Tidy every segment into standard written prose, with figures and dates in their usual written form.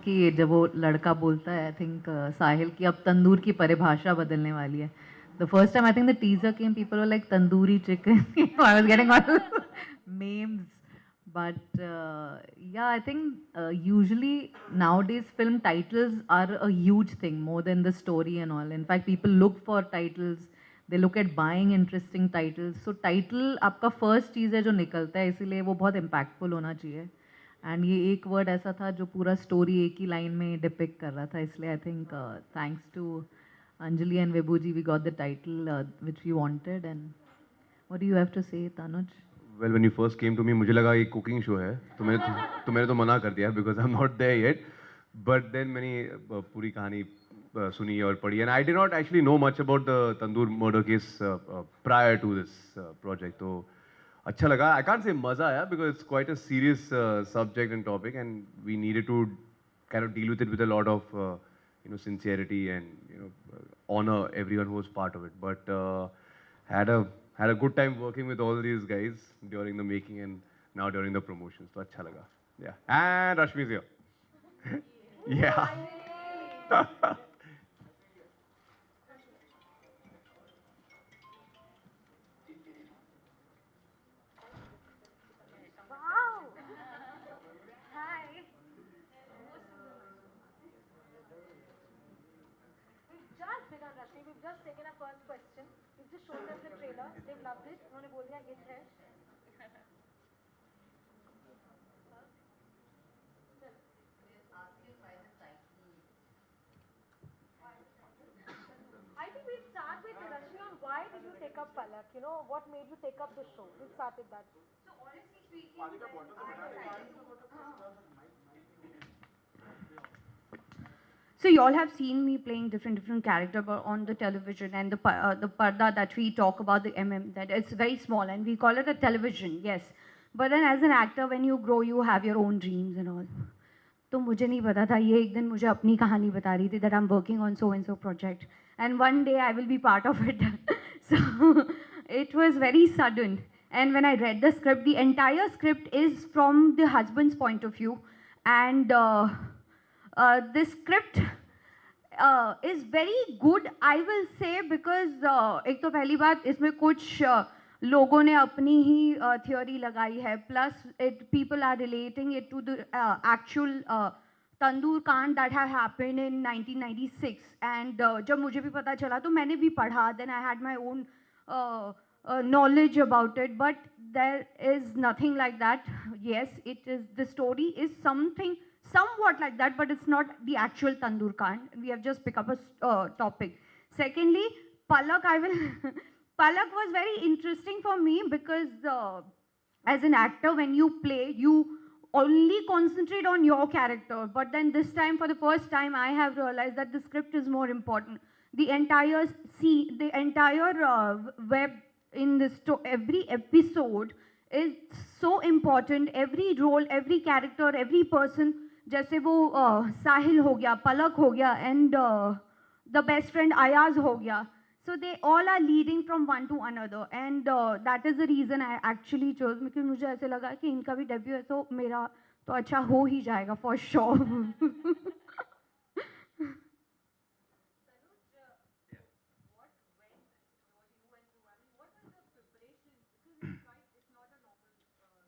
कि जब वो लड़का बोलता है, आई थिंक साहिल की अब तंदूर की परिभाषा बदलने वाली है. The first time I think the teaser came, people were like tandoori chicken. I was getting all memes. But yeah, I think usually nowadays film titles are a huge thing more than the story and all. In fact, people look for titles. They look at buying interesting titles. So title आपका first चीज़ है जो निकलता है, इसीलिए वो बहुत impactful होना चाहिए. एंड ये एक वर्ड ऐसा था जो पूरा स्टोरी एक ही लाइन में डिपिक्ट कर रहा था, इसलिए I think thanks to Anjali and Vibhu ji we got the title which we wanted. And what do you have to say Tanuj? Well when you first came to me मुझे लगा ये कुकिंग शो है, तो मैंने तो मना कर दिया because I am not there yet. But then मैंने पूरी कहानी सुनी और पढ़ी and I did not actually know much about the tandoor murder case prior to this project. तो अच्छा लगा. आई कांट से मजा आया because it's quite a serious subject and topic and we needed to kind of deal with it with a lot of sincerity and honor everyone who was part of it. But had a had a good time working with all these guys during the making and now during the promotions. So acha laga. Yeah. And Rashmi's here. Yeah. Wow! Hi. We've just begun, Rashmi. We've just taken our first question. We've just shown them the trailer. They've loved it. उन्होंने बोल दिया hit है. I think we'll start with Rashmi on why did you take up Palak? You know, what made you take up the show? We'll start with that. So you all have seen me playing different character on the television and the parda that we talk about, the that it's very small and we call it a television, yes. But then as an actor, when you grow, you have your own dreams and all. तो मुझे नहीं पता था ये एक दिन मुझे अपनी कहानी बता रही थी that I'm working on so and so project and one day I will be part of it. So it was very sudden. And when I read the script, the entire script is from the husband's point of view. And this script is very good, I will say, because एक तो पहली बात इसमें कुछ लोगों ने अपनी ही theory लगाई है, plus people are relating it to the actual तंदूर कांड that have happened in 1996. And जब मुझे भी पता चला तो मैंने भी पढ़ा, then I had my own knowledge about it, but there is nothing like that. Yes, it is, the story is something somewhat like that, but it's not the actual Tandoor Khan. We have just picked up a topic. Secondly, Palak, I will. Palak was very interesting for me because as an actor, when you play, you only concentrate on your character. But then this time, for the first time, I have realized that the script is more important. The entire the entire web in this, every episode is so important. Every role, every character, every person. जैसे वो साहिल हो गया, पलक हो गया, and the best friend Ayaz हो गया. So they all are leading from one to another, and that is the reason I actually chose, because मुझे ऐसे लगा कि इनका भी debut है तो मेरा तो अच्छा हो ही जाएगा for sure.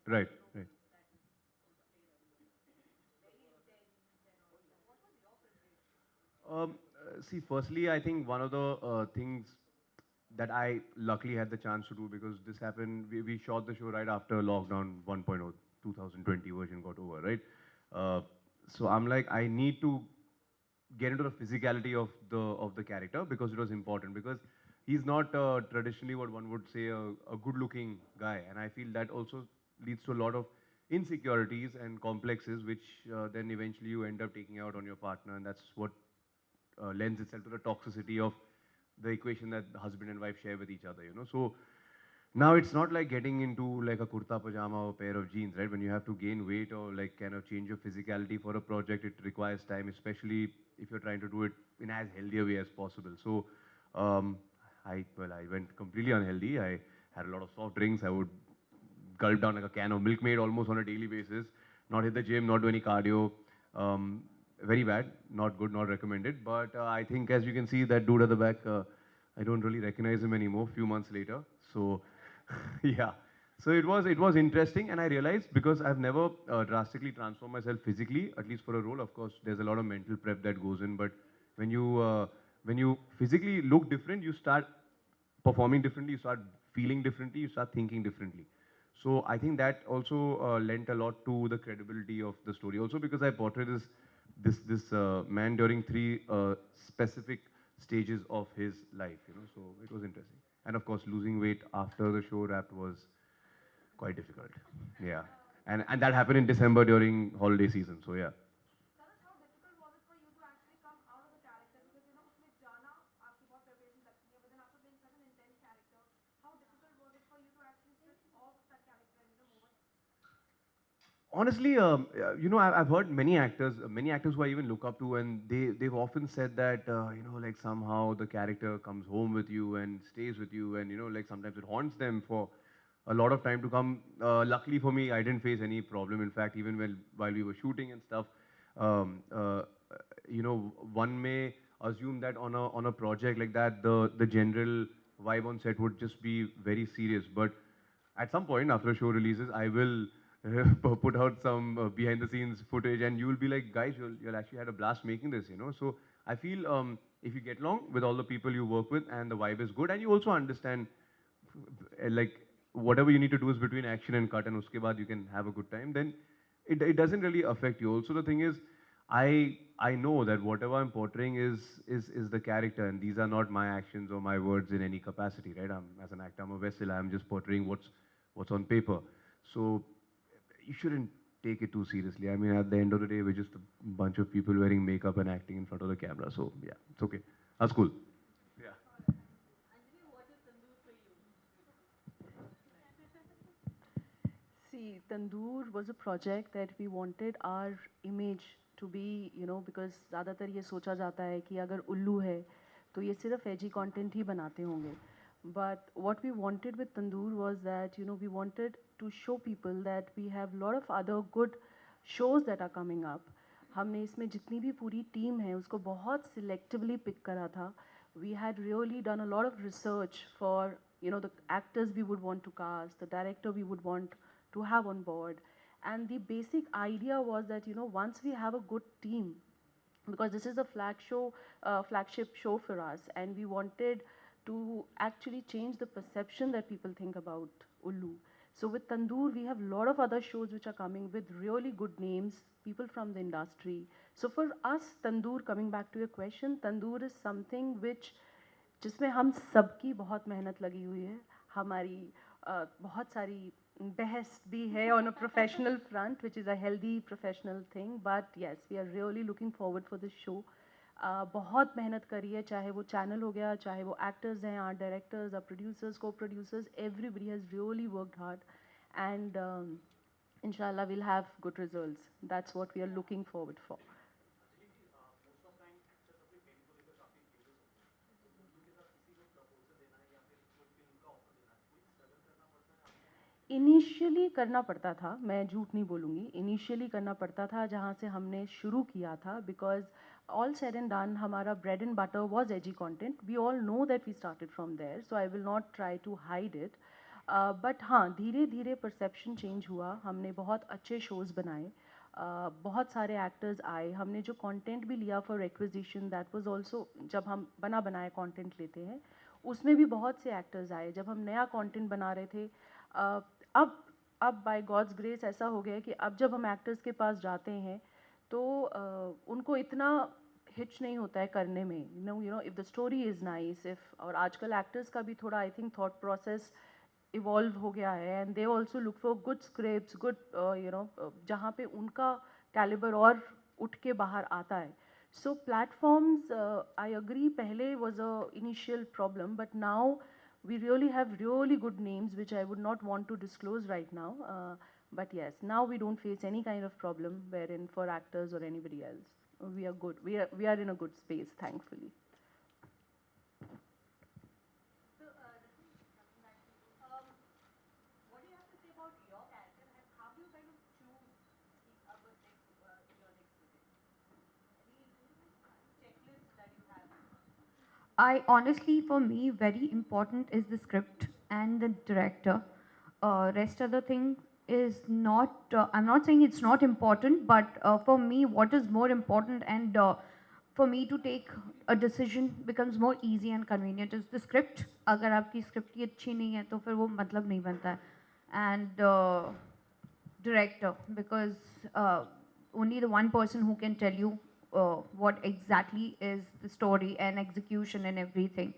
Right. Right. See, firstly, I think one of the things that I luckily had the chance to do, because this happened, we shot the show right after lockdown 1.0, 2020 version got over, right? So I'm like, I need to get into the physicality of the character because it was important, because he's not traditionally what one would say a good-looking guy, and I feel that also leads to a lot of insecurities and complexes, which then eventually you end up taking out on your partner, and that's what lends itself to the toxicity of the equation that the husband and wife share with each other, So now it's not like getting into like a kurta pajama or a pair of jeans, right? When you have to gain weight or like kind of change your physicality for a project, it requires time, especially if you're trying to do it in as healthy a way as possible. So I went completely unhealthy. I had a lot of soft drinks. I would gulp down like a can of Milkmaid almost on a daily basis, not hit the gym, not do any cardio. Very bad, not good, not recommended. But I think as you can see, that dude at the back, I don't really recognize him anymore. Few months later, so yeah. So it was interesting, and I realized because I've never drastically transformed myself physically, at least for a role. Of course, there's a lot of mental prep that goes in, but when you physically look different, you start performing differently, you start feeling differently, you start thinking differently. So I think that also lent a lot to the credibility of the story. Also because I portrayed this man during three specific stages of his life, you know. So it was interesting. And of course, losing weight after the show wrapped was quite difficult. Yeah. And that happened in December during holiday season. So yeah. Tanush, how difficult was it for you to actually come out of the character? Because you know उसमें जाना आपकी बहुत preparation लगती है, but then after playing such an intense character, how difficult was it for you to actually switch off that character and move on? Honestly, you know, I've heard many actors who I even look up to, and they've often said that you know, like somehow the character comes home with you and stays with you, and you know, like sometimes it haunts them for a lot of time to come. Luckily for me, I didn't face any problem. In fact, even while we were shooting and stuff, um, uh, you know, one may assume that on a project like that, the general vibe on set would just be very serious, but at some point after a show releases, I will put out some behind the scenes footage, and you will be like, guys, you'll actually had a blast making this, you know. So I feel if you get along with all the people you work with and the vibe is good, and you also understand like whatever you need to do is between action and cut, and uske baad you can have a good time, then it doesn't really affect you. Also, the thing is, I know that whatever I'm portraying is the character, and these are not my actions or my words in any capacity, right? As an actor, I'm a vessel. I'm just portraying what's on paper. So you shouldn't take it too seriously. I mean, at the end of the day, we're just a bunch of people wearing makeup and acting in front of the camera. So yeah, it's okay. That's cool. Yeah. See, Tandoor was a project that we wanted our image to be, you know, because ज़्यादातर ये सोचा जाता है कि अगर उल्लू है तो ये सिर्फ edgy content ही बनाते होंगे. But what we wanted with Tandoor was that, you know, we wanted to show people that we have a lot of other good shows that are coming up. हमने इसमें जितनी भी पूरी टीम है उसको बहुत selectively pick करा था. We had really done a lot of research for, you know, the actors we would want to cast, the director we would want to have on board. And the basic idea was that, you know, once we have a good team, because this is a flagship show for us, and we wanted to actually change the perception that people think about Ullu. So with Tandoor, we have a lot of other shows which are coming with really good names, people from the industry. So for us, Tandoor, coming back to your question, Tandoor is something which जिसमें हम सबकी बहुत मेहनत लगी हुई है हमारी बहुत सारी बहस भी है on a professional front which is a healthy professional thing but yes we are really looking forward for this show बहुत मेहनत करी है चाहे वो चैनल हो गया चाहे वो एक्टर्स हैं आर्ट डायरेक्टर्स आर प्रोड्यूसर्स को producers everybody has really worked hard and inshallah we'll have good results that's what we are looking forward for. Initially करना पड़ता था मैं झूठ नहीं बोलूँगी इनिशियली करना पड़ता था जहाँ से हमने शुरू किया था because all said and done हमारा bread and butter was edgy content we all know that we started from there so I will not try to hide it but हाँ धीरे धीरे परसेप्शन चेंज हुआ हमने बहुत अच्छे शोज़ बनाए बहुत सारे एक्टर्स आए हमने जो कंटेंट भी लिया for acquisition that was also जब हम बना बनाए कंटेंट लेते हैं उसमें भी बहुत से एक्टर्स आए जब हम नया कंटेंट बना रहे थे अब बाय गॉड्स ग्रेस ऐसा हो गया कि अब जब हम एक्टर्स के पास जाते हैं तो उनको इतना हिच नहीं होता है करने में you know if the story is nice if और आजकल एक्टर्स का भी थोड़ा I think thought process evolve हो गया है and they also look for good scripts good you know जहाँ पे उनका कैलिबर और उठ के बाहर आता है सो प्लेटफॉर्म्स आई अग्री पहले was a initial problem but now we really have really good names which I would not want to disclose right now but yes now we don't face any kind of problem wherein for actors or anybody else we are good we are in a good space thankfully. So, Rashmi, coming back to you, what do you have to say about your I honestly, for me, very important is the script and the director. Rest of the thing is not. I'm not saying it's not important, but for me, what is more important and for me to take a decision becomes more easy and convenient is the script. अगर आपकी script ही अच्छी नहीं है तो फिर वो मतलब नहीं बनता है. And director, because only the one person who can tell you what exactly is the story and execution and everything.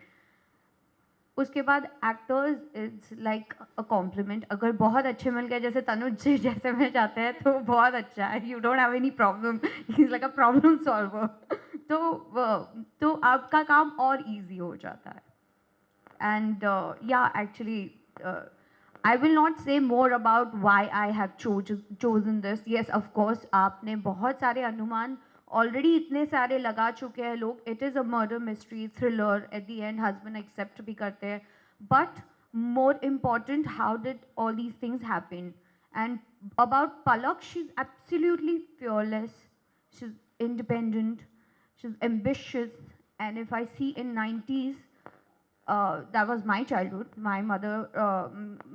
उसके बाद actors it's like a compliment. अगर बहुत अच्छे मिल गए जैसे तनुज जी जैसे में जाते हैं तो बहुत अच्छा है. You don't have any problem. He is like a problem solver. तो आपका काम और इजी हो जाता है. And yeah, actually, I will not say more about why I have chosen this. Yes, of course, आपने बहुत सारे अनुमान already इतने सारे लगा चुके हैं लोग. It is a murder mystery thriller. At the end, husband accept भी करते हैं. But more important, how did all these things happen? And about Palak, she's absolutely fearless. She's independent. She's ambitious. And if I see in 90s, that was my childhood. My mother,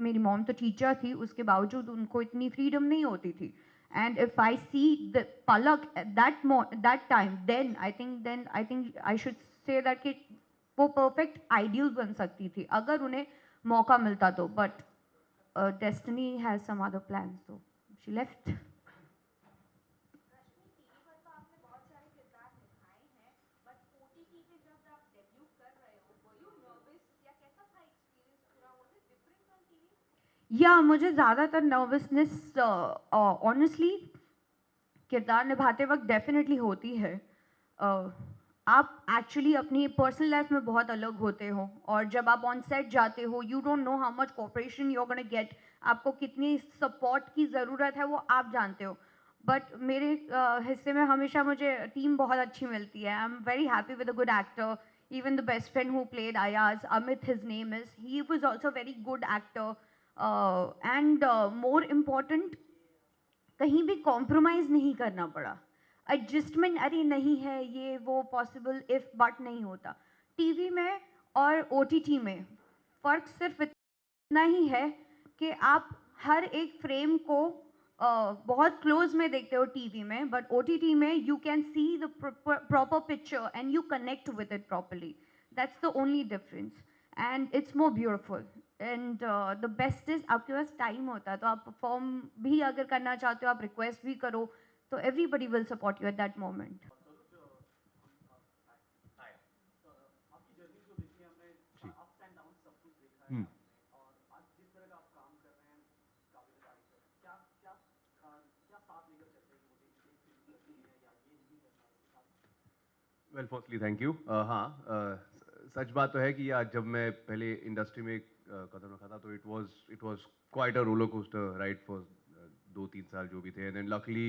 मेरी mom तो teacher थी, उसके बावजूद उनको इतनी freedom नहीं होती थी. And if I see the Palak at that time, then I think I should say that कि वो perfect ideal बन सकती थी अगर उन्हें मौका मिलता तो. But destiny has some other plans, so she left. Rashmi TV पर तो आपने बहुत सारे किरदार निभाए हैं बट ओटीटी पे जब आप डेब्यू कर रहे हो वर यू नर्वस या कैसा था एक्सपीरियंस पूरा was it different from TV या मुझे ज़्यादातर नर्वसनेस ऑनेस्टली किरदार निभाते वक्त डेफिनेटली होती है. आप एक्चुअली अपनी पर्सनल लाइफ में बहुत अलग होते हो और जब आप ऑन सेट जाते हो you don't know how much cooperation you are gonna get. आपको कितनी सपोर्ट की ज़रूरत है वो आप जानते हो. बट मेरे हिस्से में हमेशा मुझे टीम बहुत अच्छी मिलती है. I am very happy with a good actor. Even the best friend who played Ayaz, Amit, his name is, he was also a very good actor. And more important, कहीं भी कॉम्प्रोमाइज़ नहीं करना पड़ा. Adjustment अरे नहीं है ये वो पॉसिबल इफ बट नहीं होता. टीवी में और ओटीटी में फ़र्क सिर्फ इतना ही है कि आप हर एक फ्रेम को बहुत क्लोज में देखते हो टीवी में, बट ओटीटी में you can see the proper picture and you connect with it properly. That's the only difference and it's more beautiful. And the best is आपके पास टाइम होता है तो आप परफॉर्म भी अगर करना चाहते हो आप रिक्वेस्ट भी करो तो everybody will support you at that moment. Hmm. Well firstly thank you. हाँ, सच बात तो है कि यार जब मैं पहले इंडस्ट्री में कदम रखा था तो it was quite a roller coaster ride for 2-3 साल जो भी थे. And then luckily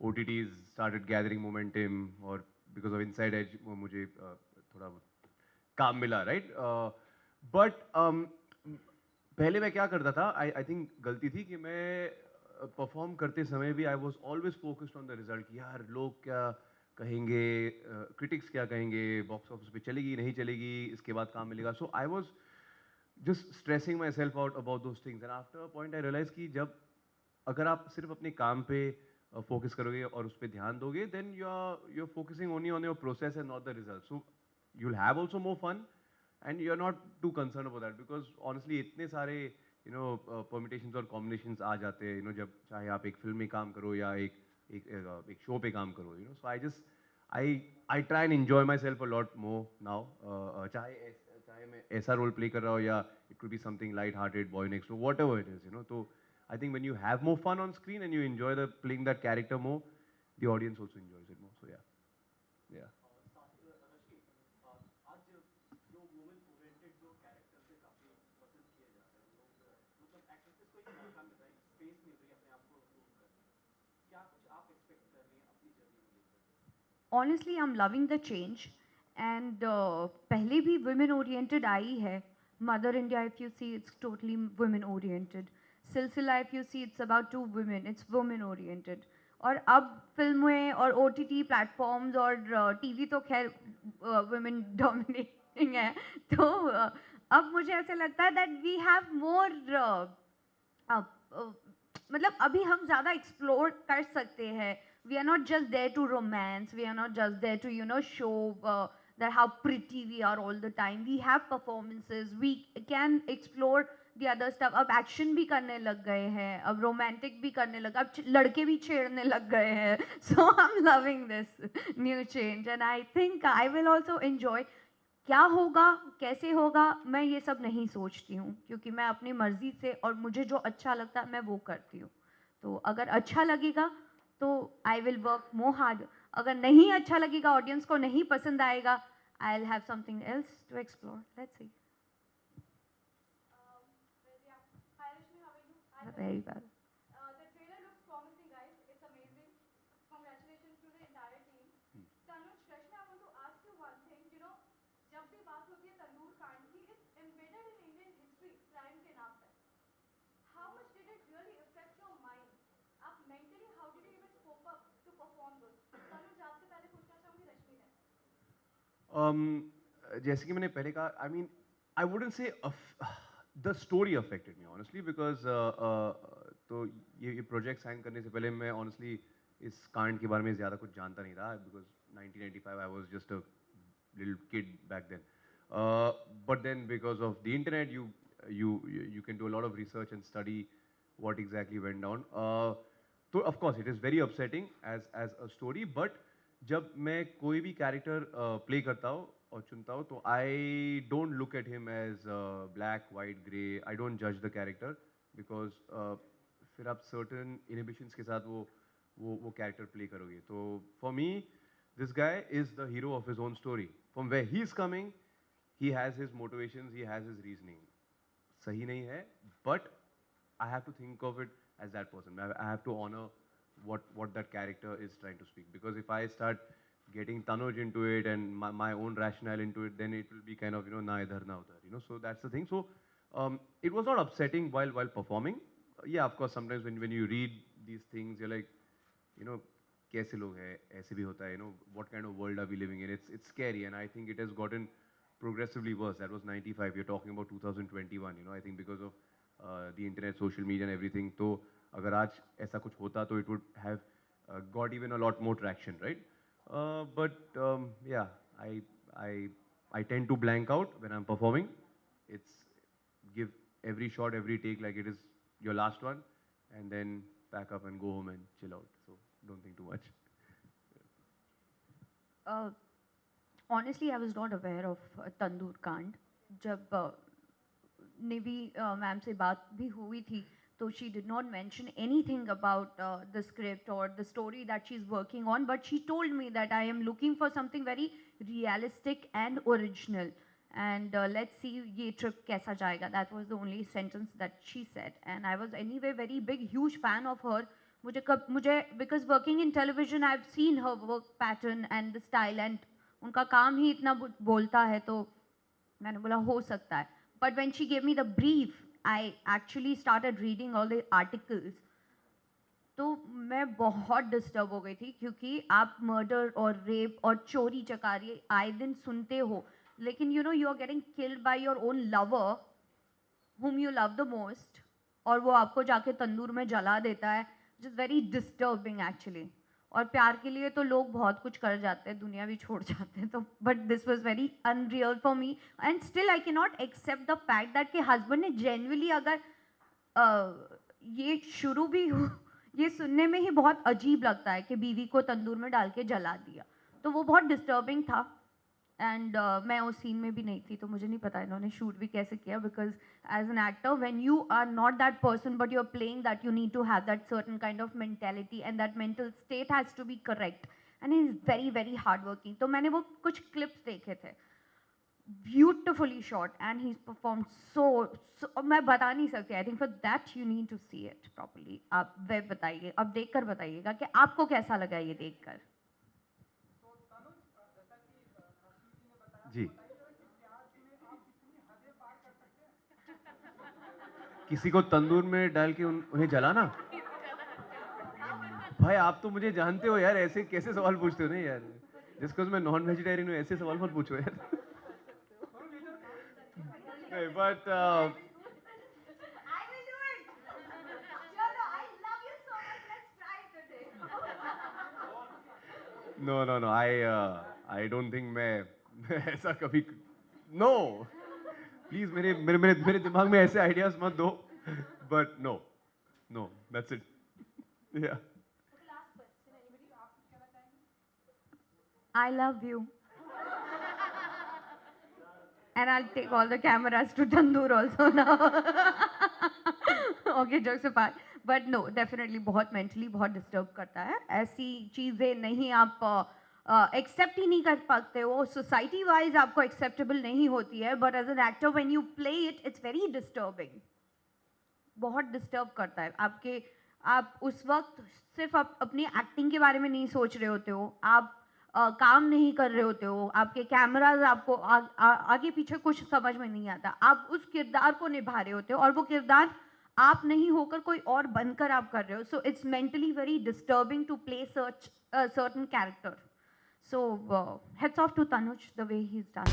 OTTs started gathering momentum और बिकॉज ऑफ इनसाइड एज मुझे थोड़ा काम मिला राइट. बट पहले मैं क्या करता था, आई थिंक गलती थी कि मैं परफॉर्म करते समय भी I was always focused on the result कि यार लोग क्या कहेंगे, क्रिटिक्स क्या कहेंगे, बॉक्स ऑफिस पे चलेगी नहीं चलेगी, इसके बाद काम मिलेगा. So I was just stressing myself out about those things. And after a point I realize कि जब अगर आप सिर्फ अपने काम पे फोकस करोगे और उस पर ध्यान दोगे then you are focusing only on your process and not the result. So you will have also more fun and you're not too concerned about that because honestly इतने सारे permutations और combinations आ जाते हैं जब चाहे आप एक फिल्म में काम करो या एक शो पे काम करो. So I try and enjoy myself a lot more now. चाहे मैं ऐसा रोल प्ले कर रहा हूँ या it could be something light hearted, boy next door, whatever it is. So I think when you have more fun on screen and you enjoy playing that character more, the audience also enjoys it more. So yeah. Honestly I am loving the change and पहले भी women oriented आई है. Mother India if you see it's totally women oriented. Silsila if you see it's about 2 women, it's women oriented. और अब फिल्में और OTT platforms और TV तो खैर वुमेन डोमिनेट डिस्टर्बिंग है. तो अब मुझे ऐसा लगता है दैट वी हैव मोर मतलब अभी हम ज़्यादा एक्सप्लोर कर सकते हैं. We are not just there to romance, we are not just there to show that how pretty we are all the time. We have performances, we can explore the other stuff. अब action भी करने लग गए हैं, अब romantic भी करने लग, अब लड़के भी छेड़ने लग गए हैं. So I'm loving this new change and I think I will also enjoy. क्या होगा, कैसे होगा, मैं ये सब नहीं सोचती हूँ क्योंकि मैं अपनी मर्ज़ी से और मुझे जो अच्छा लगता है मैं वो करती हूँ. तो अगर अच्छा लगेगा तो I will work more hard. अगर नहीं अच्छा लगेगा, ऑडियंस को नहीं पसंद आएगा, I will have something else to explore. Let's see. Hi Rashmi, how are you? Hi very Tanuj. Well. The trailer looks promising, guys. It's amazing. Congratulations to the entire team. Tanuj, Rashmi, I want to ask you one thing. जब भी बात होती है तंदूर कांड की, it's embedded in Indian history, crime के नाम पे. How much did it really affect your mind? आप mentally, how did you even cope up to perform those? Tanuj, आपसे पहले पूछना चाहूंगी रश्मि ने. जैसे कि मैंने पहले कहा, I mean I wouldn't say the story affected me honestly because तो ये प्रोजेक्ट साइन करने से पहले मैं ऑनेस्टली इस कांड के बारे में ज़्यादा कुछ जानता नहीं था because 1995 I was just a little kid back then. But then because of the internet, you can do a lot of research and study what exactly went down. So of course it is very upsetting as a story. But जब मैं कोई भी character play करता हूँ और चुनता हूँ तो I don't look at him as black white grey. I don't जज द कैरेक्टर बिकॉज फिर आप सर्टन इनहिबिशंस के साथ वो कैरेक्टर प्ले करोगे. तो for me this guy is the hero of his own story. From where he's coming, he has his motivations, he has his reasoning. Sahi nahi hai, but I have to think of it as that person. I have to honor what that character is trying to speak. Because if I start getting Tanuj into it and my own rationale into it, then it will be kind of, na idhar na udhar. So that's the thing. So it was not upsetting while performing. Yeah, of course, sometimes when you read these things, you're like, कैसे लोग हैं, ऐसे भी होता है, what kind of world are we living in? It's scary and I think it has gotten progressively worse. That was 95. You're talking about 2021. I think because of the internet, social media and everything. तो अगर आज ऐसा कुछ होता तो it would have got even a lot more traction, right? But yeah, I tend to blank out when I'm performing. It's give every shot, every take like it is your last one, and then pack up and go home and chill out. So don't think too much. Honestly, I was not aware of तंदूर कांड. जब निवी ma'am से बात भी हुई थी तो she did not mention anything about the script or the story that she's working on, but she told me that I am looking for something very realistic and original. And let's see ये trip कैसा जाएगा. That was the only sentence that she said. And I was anyway very big, huge fan of her. मुझे because working in television, I've seen her work pattern and the style, and उनका काम ही इतना बोलता है तो मैंने बोला हो सकता है. But when she gave me the brief, I actually started reading all the articles. तो मैं बहुत डिस्टर्ब हो गई थी क्योंकि आप मर्डर और रेप और चोरी चकारी आए दिन सुनते हो, लेकिन you are getting killed by your own lover whom you love the most, और वो आपको जाके तंदूर में जला देता है, which is very disturbing actually. और प्यार के लिए तो लोग बहुत कुछ कर जाते हैं, दुनिया भी छोड़ जाते हैं, तो but this was very unreal for me and still I can not accept the fact that कि हस्बैंड ने जेन्युइनली अगर ये शुरू भी हो, ये सुनने में ही बहुत अजीब लगता है कि बीवी को तंदूर में डाल के जला दिया, तो वो बहुत डिस्टर्बिंग था. एंड मैं उस सीन में भी नहीं थी तो मुझे नहीं पता इन्होंने शूट भी कैसे किया, because as an actor when you are not that person but you are playing that, you need to have that certain kind of mentality and that mental state has to be correct, and he is very very hard working. तो मैंने वो कुछ clips देखे थे, beautifully shot and he perform so मैं बता नहीं सकती. I think for that you need to see it properly. आप वे बताइए, अब देख कर बताइएगा कि आपको कैसा लगा ये देख कर. जी, किसी को तंदूर में डाल के उन्हें जलाना. भाई आप तो मुझे जानते हो यार, ऐसे कैसे सवाल पूछते हो ना यार. जिसको मैं नॉन वेजिटेरियन हूँ ऐसे सवाल मत पूछो यार. But I will do it. Chalo, I love you so much. Let's try it today. no. I don't think मैं ऐसा कभी no. Please मेरे दिमाग में ऐसे ideas मत दो. But no, that's it. Yeah. I love you. And I'll take all the cameras to Tandoor also now. Okay, jokes apart. But no, definitely बहुत mentally बहुत disturb करता है. ऐसी चीज़ें नहीं आप accept ही नहीं कर पाते हो. Society wise आपको acceptable नहीं होती है. But as an actor, when you play it, it's very disturbing. बहुत डिस्टर्ब करता है आप उस वक्त सिर्फ आप अपनी एक्टिंग के बारे में नहीं सोच रहे होते हो आप काम नहीं कर रहे होते हो आपके कैमराज आपको आगे पीछे कुछ समझ में नहीं आता आप उस किरदार को निभा रहे होते हो और वो किरदार आप नहीं होकर कोई और बनकर आप कर रहे हो so it's mentally very disturbing to play certain character so heads off to Tanuj the way he is done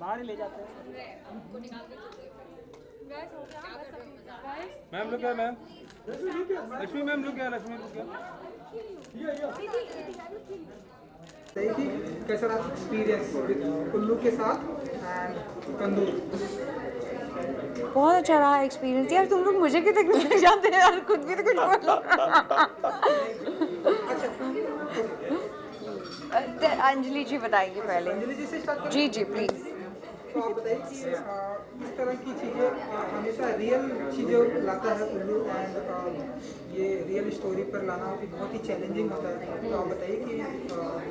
बाहर ही ले जाते हैं। मैम लुक है मैम, लक्ष्मी मैम लुक है, लक्ष्मी लुक है। देखिए कैसा रहा एक्सपीरियंस उल्लू के साथ एंड तंदूर। बहुत अच्छा रहा एक्सपीरियंस यार तुम लोग मुझे क्यों देखने लग जाते हैं यार खुद भी तो कुछ बोलो अंजलि जी बताएंगी पहले। अंजलि जी से स्टार्ट करें। जी जी प्लीज़। तो आप बताइए कि इस तरह की चीज़ें हमेशा रियल चीज़ें लाता है उल्लू, एंड ये रियल स्टोरी पर लाना भी बहुत ही चैलेंजिंग होता है। तो आप बताइए कि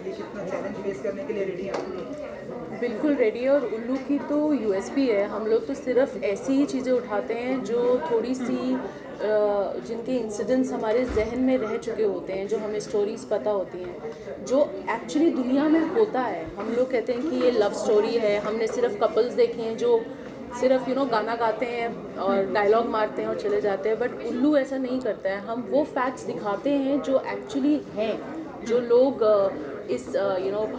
ये कितना चैलेंज फेस करने के लिए रेडी हैं आप? बिल्कुल रेडी है। और उल्लू की तो यूएसपी है, हम लोग तो सिर्फ ऐसी ही चीज़ें उठाते हैं जो थोड़ी सी जिनके इंसिडेंट्स हमारे जहन में रह चुके होते हैं, जो हमें स्टोरीज़ पता होती हैं, जो एक्चुअली दुनिया में होता है। हम लोग कहते हैं कि ये लव स्टोरी है, हमने सिर्फ कपल्स देखे हैं जो सिर्फ गाना गाते हैं और डायलॉग मारते हैं और चले जाते हैं, बट उल्लू ऐसा नहीं करता है। हम वो फैक्ट्स दिखाते हैं जो एक्चुअली हैं, जो लोग इस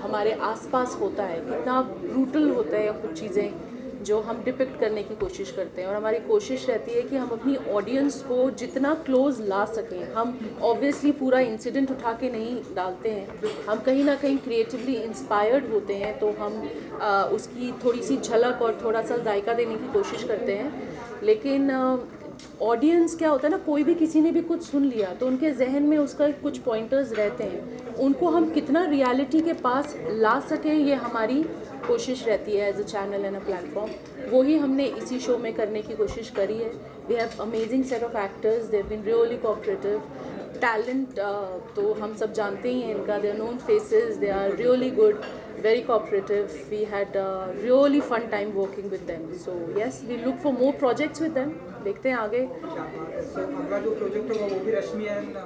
हमारे आसपास होता है, कितना ब्रूटल होता है कुछ चीज़ें जो हम डिपिक्ट करने की कोशिश करते हैं। और हमारी कोशिश रहती है कि हम अपनी ऑडियंस को जितना क्लोज ला सकें। हम ऑब्वियसली पूरा इंसिडेंट उठा के नहीं डालते हैं, हम कहीं ना कहीं क्रिएटिवली इंस्पायर्ड होते हैं, तो हम उसकी थोड़ी सी झलक और थोड़ा सा जायका देने की कोशिश करते हैं। लेकिन ऑडियंस क्या होता है ना, कोई भी किसी ने भी कुछ सुन लिया तो उनके जहन में उसका कुछ पॉइंटर्स रहते हैं, उनको हम कितना रियलिटी के पास ला सकें, ये हमारी कोशिश रहती है as a channel and a platform. वही हमने इसी शो में करने की कोशिश करी है। We have amazing set of actors, they have been really cooperative. Talent तो हम सब जानते ही हैं इनका, they are known faces, they are really good, very cooperative. We had a really fun time working with them. So yes, we look for more projects with them. देखते हैं आगे। तो अगला जो प्रोजेक्ट होगा वो भी रश्मि एंड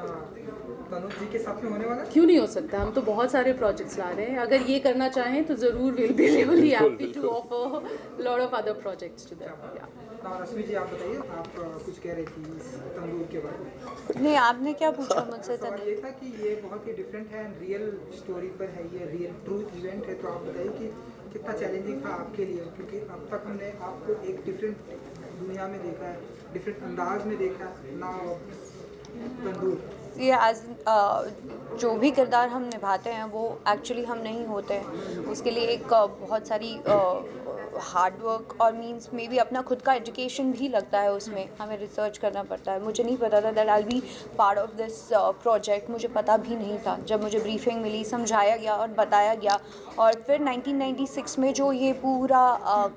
तनुज जी के साथ में होने वाला है? क्यों नहीं हो सकता, हम तो बहुत सारे प्रोजेक्ट्स ला रहे हैं। अगर ये करना चाहें तो ज़रूर will be really happy to offer lot of other projects to them. तो रश्मि जी आप बताइए, आप कुछ कह रही थी इस तंदूर के बारे में। नहीं, आपने क्या पूछा मुझसे? सवाल ये था कि ये बहुत ही डिफरेंट है एंड रियल स्टोरी पर है, ये रियल ट्रू इवेंट है। तो आप बताइए कि कितना चैलेंजिंग था आपके लिए, क्योंकि अब तक हमने आपको एक डिफरेंट दुनिया में देखा है, डिफरेंट अंदाज में देखा है ना तंदूर। ये जो भी किरदार हम निभाते हैं वो एक्चुअली हम नहीं होते हैं। उसके लिए एक बहुत सारी हार्ड वर्क और मींस मे भी अपना खुद का एजुकेशन भी लगता है उसमें, हमें रिसर्च करना पड़ता है। मुझे नहीं पता था that I be part of this project, मुझे पता भी नहीं था। जब मुझे ब्रीफिंग मिली, समझाया गया और बताया गया, और फिर 1996 में जो ये पूरा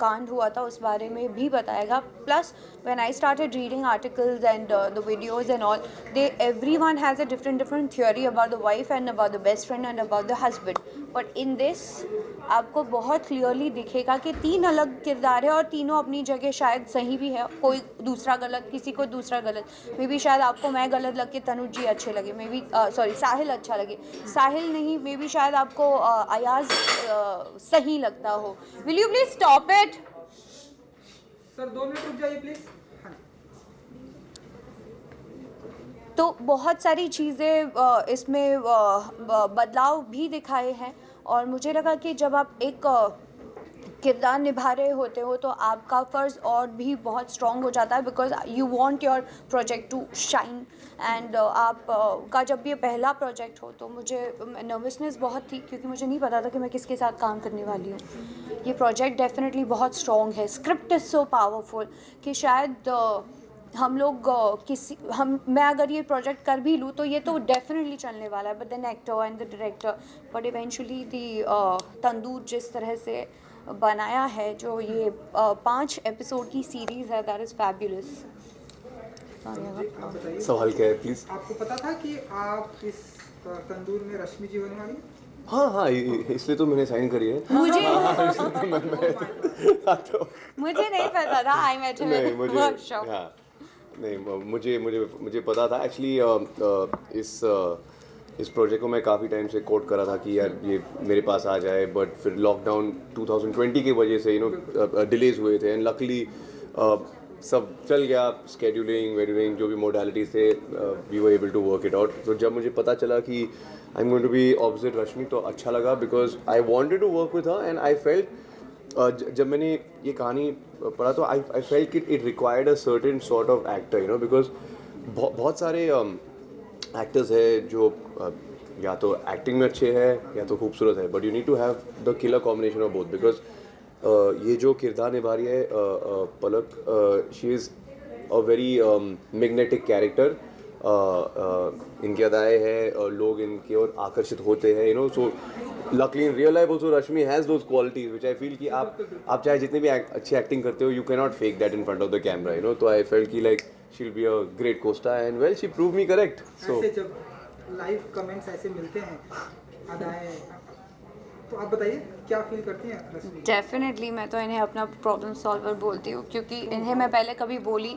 कांड हुआ था उस बारे में भी बताया गया। Plus when I started reading articles and the videos and all, everyone has a different theory about the wife and about the best friend and about the husband. But in this आपको बहुत clearly दिखेगा कि 3 अलग किरदार है और तीनों अपनी जगह शायद सही भी है। कोई दूसरा गलत, किसी को दूसरा गलत। मे बी शायद आपको मैं गलत लग के तनुज जी अच्छे लगे, मे बी साहिल अच्छा लगे, साहिल नहीं, मे बी शायद आपको अयाज सही लगता हो। Will you please stop it? Sir 2 minute रुक जाइए प्लीज। तो बहुत सारी चीज़ें इसमें बदलाव भी दिखाए हैं, और मुझे लगा कि जब आप एक किरदार निभा रहे होते हो तो आपका फ़र्ज़ और भी बहुत स्ट्रॉन्ग हो जाता है, because you want your project to shine. And आप का जब ये पहला प्रोजेक्ट हो तो मुझे नर्वसनेस बहुत थी, क्योंकि मुझे नहीं पता था कि मैं किसके साथ काम करने वाली हूँ। ये प्रोजेक्ट डेफिनेटली बहुत स्ट्रॉन्ग है। स्क्रिप्ट इज़ सो पावरफुल कि शायद हम लोग मैं अगर ये प्रोजेक्ट कर भी लूँ तो ये तो डेफिनेटली चलने वाला है, but then actor and the director, but eventually Tandoor जिस तरह से बनाया है, जो ये 5 एपिसोड की सीरीज़ है, दैट इज़ फैबुलस। सवाल क्या है प्लीज? आपको पता था कि आप इस तंदूर में रश्मि जी होने वाली? हाँ, इसलिए तो मैंने साइन करी है। मुझे तो मुझे नहीं पता था। आई मेट हिम नहीं, इन वर्कशॉप। हाँ, नहीं, मुझे पता था एक्चुअली। इस प्रोजेक्ट को मैं काफ़ी टाइम से कोट करा था कि यार ये मेरे पास आ जाए, बट फिर लॉकडाउन 2020 की वजह से डिलेज हुए थे, एंड लकली सब चल गया, स्केड्यूलिंग वेड्यूलिंग जो भी मोडालिटीज थे, we were able to work it out. तो जब मुझे पता चला कि I am going to be opposite Rashmi, तो अच्छा लगा, because I wanted to work with her, and I felt जब मैंने ये कहानी पढ़ा तो I felt it required a certain sort of actor, because बहुत सारे एक्टर्स है जो या तो एक्टिंग में अच्छे हैं या तो खूबसूरत है, but you need to have the killer combination of both. Because ये जो किरदार निभा रही है Palak, she is a very magnetic character. इनकी अदाएँ हैं, लोग इनकी ओर आकर्षित होते हैं, सो luckily in real life also Rashmi has those qualities which I feel कि आप चाहे जितने भी अच्छी acting करते हो, you cannot fake that in front of the camera, you know. So I felt कि like she'll be a great co-star and well she proved me correct. So ऐसे जब लाइव कमेंट्स ऐसे मिलते हैं अदाएं, तो आप बताइए क्या फील करती हैं रश्मि? डेफिनेटली मैं तो इन्हें अपना प्रॉब्लम सॉल्वर बोलती हूँ, क्योंकि इन्हें मैं पहले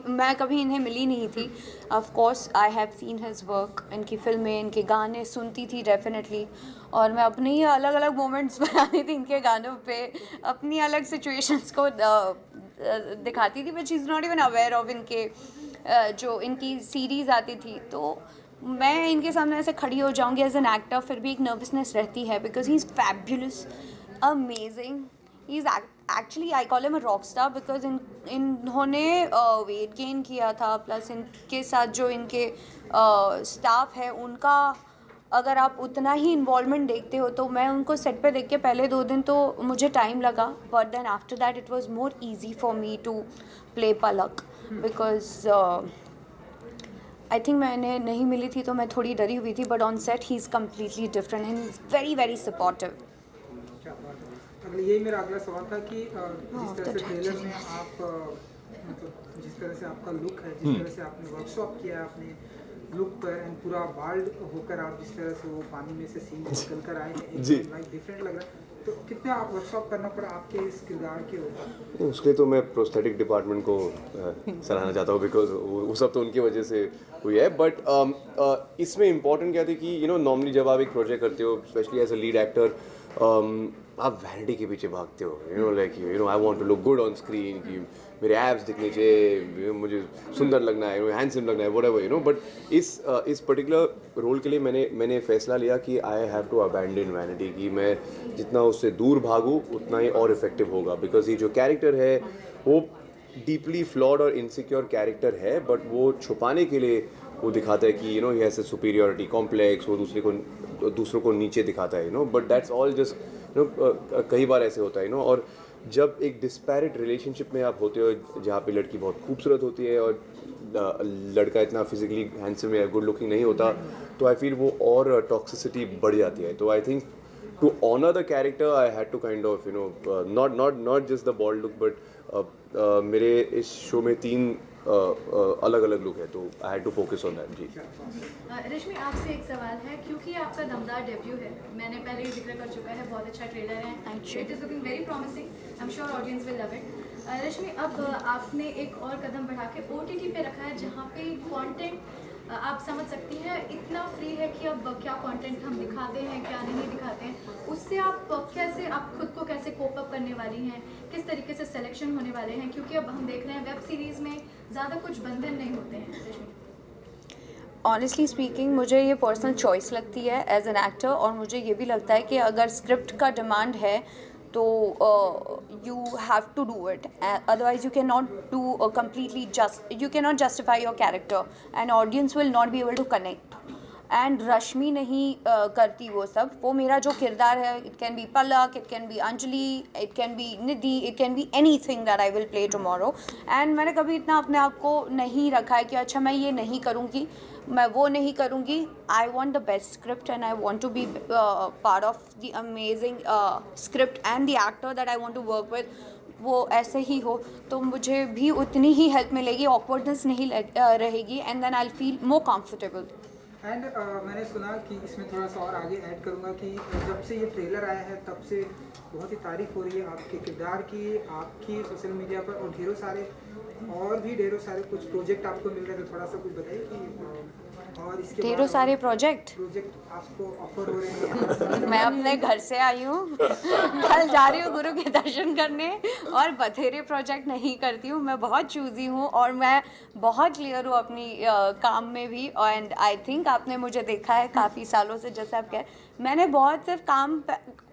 मैं कभी इन्हें मिली नहीं थी. Of course I have seen his work, इनकी फिल्में, इनके गाने सुनती थी डेफिनेटली, और मैं अपनी ही अलग अलग मोमेंट्स बनाती थी इनके गानों पे, अपनी अलग सिचुएशंस को दिखाती थी, but she is not even aware of इनके जो इनकी सीरीज़ आती थी. तो मैं इनके सामने ऐसे खड़ी हो जाऊंगी एज एन एक्टर, फिर भी एक नर्वसनेस रहती है, because he is fabulous, amazing. He is actually I call him a rock star, because इन्होंने वेट गेन किया था, प्लस इनके साथ जो इनके स्टाफ है उनका अगर आप उतना ही इन्वॉल्वमेंट देखते हो, तो मैं उनको सेट पे देख के पहले 2 दिन तो मुझे टाइम लगा, but then after that it was more easy for me to play Palak, because I think मैं इन्हें नहीं मिली थी तो मैं थोड़ी डरी हुई थी, but on set he is completely different and is very very supportive. अगले यही मेरा अगला सवाल था कि जिस तरह से ट्रेलर में आप मतलब जिस तरह से आपका लुक है, जिस तरह से आपने वर्कशॉप किया है अपने लुक पर, एंड पूरा बाल्ड होकर आप जिस तरह से वो पानी में से सीन निकल कर आए हैं, एक लाइक डिफरेंट लग रहा है, तो कितना आप वर्कशॉप करना पड़ा आपके इस किरदार के ऊपर? उसके तो मैं प्रोस्थेटिक डिपार्टमेंट को सराहना चाहता हूँ, बिकॉज वो सब तो उनकी वजह से हुई है. बट इसमें इम्पॉर्टेंट क्या थी कि यू नो नॉर्मली जब आप एक प्रोजेक्ट करते हो, specially as a lead actor, आप वैनिटी के पीछे भागते हो, you know like you know I want to look good on screen, कि मेरे एब्स दिखने चाहिए, मुझे सुंदर लगना है, हैंडसम लगना है, व्हाटएवर, यू नो. बट इस पर्टिकुलर रोल के लिए मैंने फैसला लिया कि I have to abandon vanity, कि मैं जितना उससे दूर भागूँ उतना ही और इफेक्टिव होगा, बिकॉज ये जो कैरेक्टर है वो डीपली फ्लॉड और इनसिक्योर कैरेक्टर है, बट वो छुपाने के लिए वो दिखाता है कि you know he has a superiority complex, वो दूसरों को नीचे दिखाता है, you know. But that's all just you know कई बार ऐसे होता है, यू नो. और जब एक डिस्पैरेट रिलेशनशिप में आप होते हो जहाँ पे लड़की बहुत खूबसूरत होती है और लड़का इतना फिजिकली हैंडसम या गुड लुकिंग नहीं होता, तो आई फील वो और टॉक्सिसिटी बढ़ जाती है. तो I think to honour the character I had to kind of you know not just the bold look, but मेरे इस शो में 3 अलग अलग लुक है, तो I had to focus on that. जी रश्मि, आपसे एक सवाल है, क्योंकि आपका दमदार डेब्यू है, मैंने पहले ही जिक्र कर चुका है, बहुत अच्छा ट्रेलर है, it is looking very promising, I am sure audience will love it. Rashmi, अब आपने एक और कदम बढ़ा के OTT पे रखा है, जहाँ पे कंटेंट आप समझ सकती हैं इतना फ्री है कि अब क्या कंटेंट हम दिखाते हैं, क्या नहीं दिखाते हैं, उससे आप कैसे, आप खुद को कैसे कोप अप करने वाली हैं, किस तरीके से सिलेक्शन होने वाले हैं, क्योंकि अब हम देख रहे हैं वेब सीरीज़ में ज़्यादा कुछ बंधन नहीं होते हैं. रश्मि, ऑनेस्टली स्पीकिंग मुझे ये पर्सनल चॉइस लगती है एज एन एक्टर, और मुझे ये भी लगता है कि अगर स्क्रिप्ट का डिमांड है तो you have to do it, otherwise you can not do completely you can not justify your character and audience will not be able to connect. And Rashmi नहीं करती वो सब, वो मेरा जो किरदार है, it can be Palak, it can be Anjali, it can be Nidhi, it can be any thing that I will play tomorrow. And मैंने कभी इतना अपने आप को नहीं रखा है कि अच्छा मैं ये नहीं करूँगी, मैं वो नहीं करूँगी. I want the best script and I want to be part of the amazing script and the actor that I want to work with, वो ऐसे ही हो तो मुझे भी उतनी ही हेल्प मिलेगी, ऑकवर्डनेस नहीं रहेगी, and then I will feel more comfortable. And मैंने सुना कि इसमें थोड़ा सा और आगे ऐड करूँगा कि जब से ये ट्रेलर आया है तब से बहुत ही तारीफ हो रही है आपके किरदार की, आपकी सोशल मीडिया पर, और ढेरों सारे कुछ प्रोजेक्ट आपको मिल रहे हैं, तो थोड़ा सा कुछ बताइए कि और इसके ढेरों सारे प्रोजेक्ट आपको ऑफर हो रहे हैं. मैं अपने घर से आई हूँ, कल जा रही हूँ गुरु के दर्शन करने, और बथेरे प्रोजेक्ट नहीं करती हूँ. मैं बहुत चूजी हूँ और मैं बहुत क्लियर हूँ अपनी काम में भी. एंड आई थिंक आपने मुझे देखा है काफ़ी सालों से, जैसे आप कह, मैंने बहुत सिर्फ काम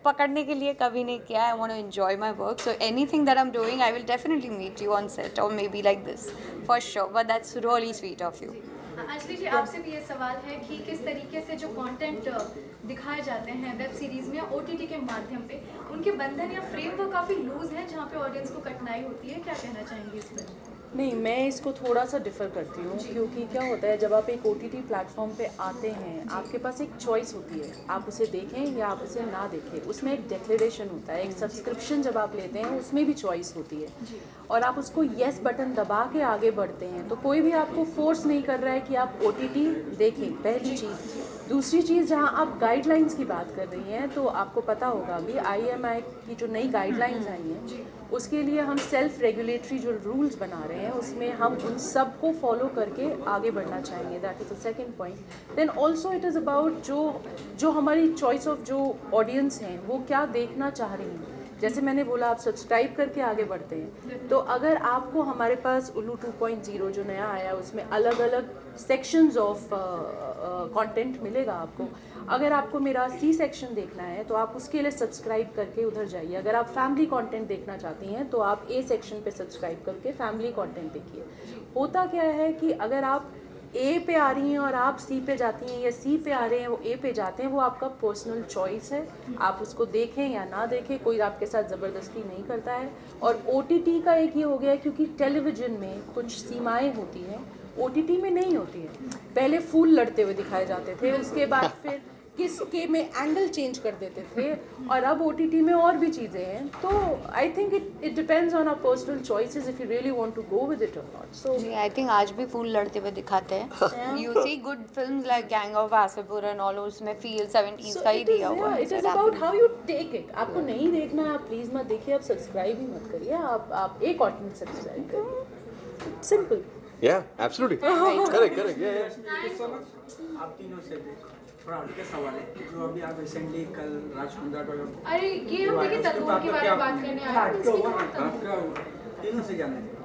पकड़ने के लिए कभी नहीं किया. I want to enjoy my work, so anything that I am doing I will definitely meet you on set और may be like this for sure, but that's really sweet of you. Anjali ji, आपसे भी ये सवाल है कि किस तरीके से जो कंटेंट दिखाए जाते हैं वेब सीरीज़ में या OTT के माध्यम पे, उनके बंधन या फ्रेमवर्क काफ़ी लूज है, जहाँ पे ऑडियंस को कठिनाई होती है, क्या कहना चाहेंगे इस पर? नहीं, मैं इसको थोड़ा सा डिफ़र करती हूँ, क्योंकि क्या होता है जब आप एक OTT प्लेटफॉर्म पे आते हैं, आपके पास एक चॉइस होती है, आप उसे देखें या आप उसे ना देखें। उसमें एक डिक्लेरेशन होता है, एक सब्सक्रिप्शन जब आप लेते हैं उसमें भी चॉइस होती है और आप उसको येस बटन दबा के आगे बढ़ते हैं, तो कोई भी आपको फोर्स नहीं कर रहा है कि आप OTT देखें, पहली चीज़। दूसरी चीज़, जहाँ आप गाइडलाइंस की बात कर रही हैं, तो आपको पता होगा अभी IMI की जो नई गाइडलाइंस आई हैं, उसके लिए हम सेल्फ रेगुलेटरी जो रूल्स बना रहे हैं, उसमें हम उन सब को फॉलो करके आगे बढ़ना चाहेंगे। That is the second point. Then also it is about जो हमारी चॉइस ऑफ जो ऑडियंस हैं वो क्या देखना चाह रही हैं। जैसे मैंने बोला, आप सब्सक्राइब करके आगे बढ़ते हैं, तो अगर आपको हमारे पास उल्लू 2.0 जो नया आया उसमें अलग अलग सेक्शंस ऑफ कंटेंट मिलेगा आपको। अगर आपको मेरा C सेक्शन देखना है तो आप उसके लिए सब्सक्राइब करके उधर जाइए। अगर आप फैमिली कंटेंट देखना चाहती हैं तो आप A सेक्शन पे सब्सक्राइब करके फैमिली कंटेंट देखिए। होता क्या है कि अगर आप A पे आ रही हैं और आप C पे जाती हैं, या C पे आ रहे हैं वो A पे जाते हैं, वो आपका पर्सनल चॉइस है। आप उसको देखें या ना देखें, कोई आपके साथ ज़बरदस्ती नहीं करता है। और OTT का एक ये हो गया है, क्योंकि टेलीविज़न में कुछ सीमाएं होती हैं, OTT में नहीं होती है। पहले फूल लड़ते हुए दिखाए जाते थे, उसके बाद फिर किसके में एंगल चेंज कर देते थे, और अब OTT में और भी चीज़ें हैं। तो I think it depends on our personal choices if you really want to go with it और नॉट। सो आई थिंक आज भी फूल लड़ते हुए दिखाते हैं। You see good films like gang of Wasseypur and all, उसमें फील 70s का ही दिया हुआ है। It is about how you take it. आपको नहीं देखना है, आप प्लीज़ मत देखिए, आप सब्सक्राइब ही मत करिए, आप एक ऑडियंस सब्सक्राइब करिए। Simple. Yeah, absolutely. Correct, yeah. Thank you so much. आप तीनों से थोड़ा हल्के सवाल है जो अभी आप रिसेंटली कल राजकुंडा का अरे ये हम देखिए तंदूर के बारे में बात करने आए हैं, तो इसकी कौन तीनों से जानना है।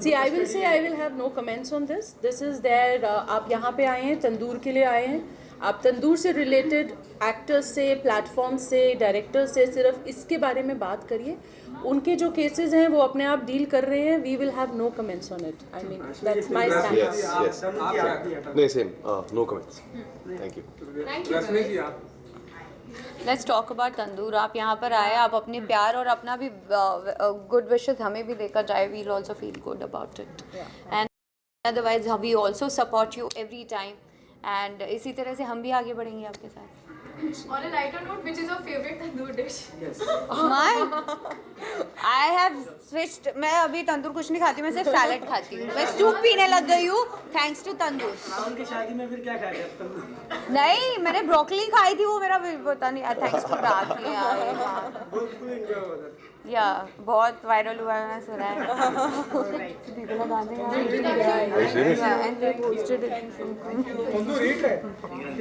See, I will have no comments on this. This is there. आप यहाँ पे आए हैं, तंदूर के लिए आए हैं। आप तंदूर से रिलेटेड एक्टर्स से, प्लेटफॉर्म से, डायरेक्टर से सिर्फ इसके बारे में बात करिए। उनके जो केसेस हैं वो अपने आप डील कर रहे हैं। We will have no comments on it. I mean that's my Yes, stand. yes. No, same. No comments. Thank you. Rashmi ji आप लेट्स टॉक अबाउट तंदूर। आप यहाँ पर आए, आप अपने प्यार और अपना भी गुड विशेस हमें भी देकर जाए। We'll also feel good about it and otherwise we also support you every time, and इसी तरह से हम भी आगे बढ़ेंगे आपके साथ। On a lighter note, which is your favorite tandoor dish? I have switched. मैं अभी तंदूर कुछ नहीं खाती, मैं सिर्फ सैलेड खाती हूँ। मैं सूप पीने लग गई हूँ थैंक्स टू तंदूर। राहुल की शादी में फिर क्या खाया तंदूर? नहीं, मैंने ब्रोकली खाई थी, वो मेरा पता नहीं, थैंक्स टू राखी बिल्कुल एंजॉय हो रहा या बहुत वायरल हुआ है, मैंने सुना है। People are dancing around it. Yeah, and they posted it. Tandoor hit है।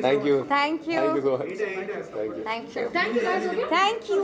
Thank you. Thank you. Thank you so much. Thank you. Thank you. Thank you guys. Thank you.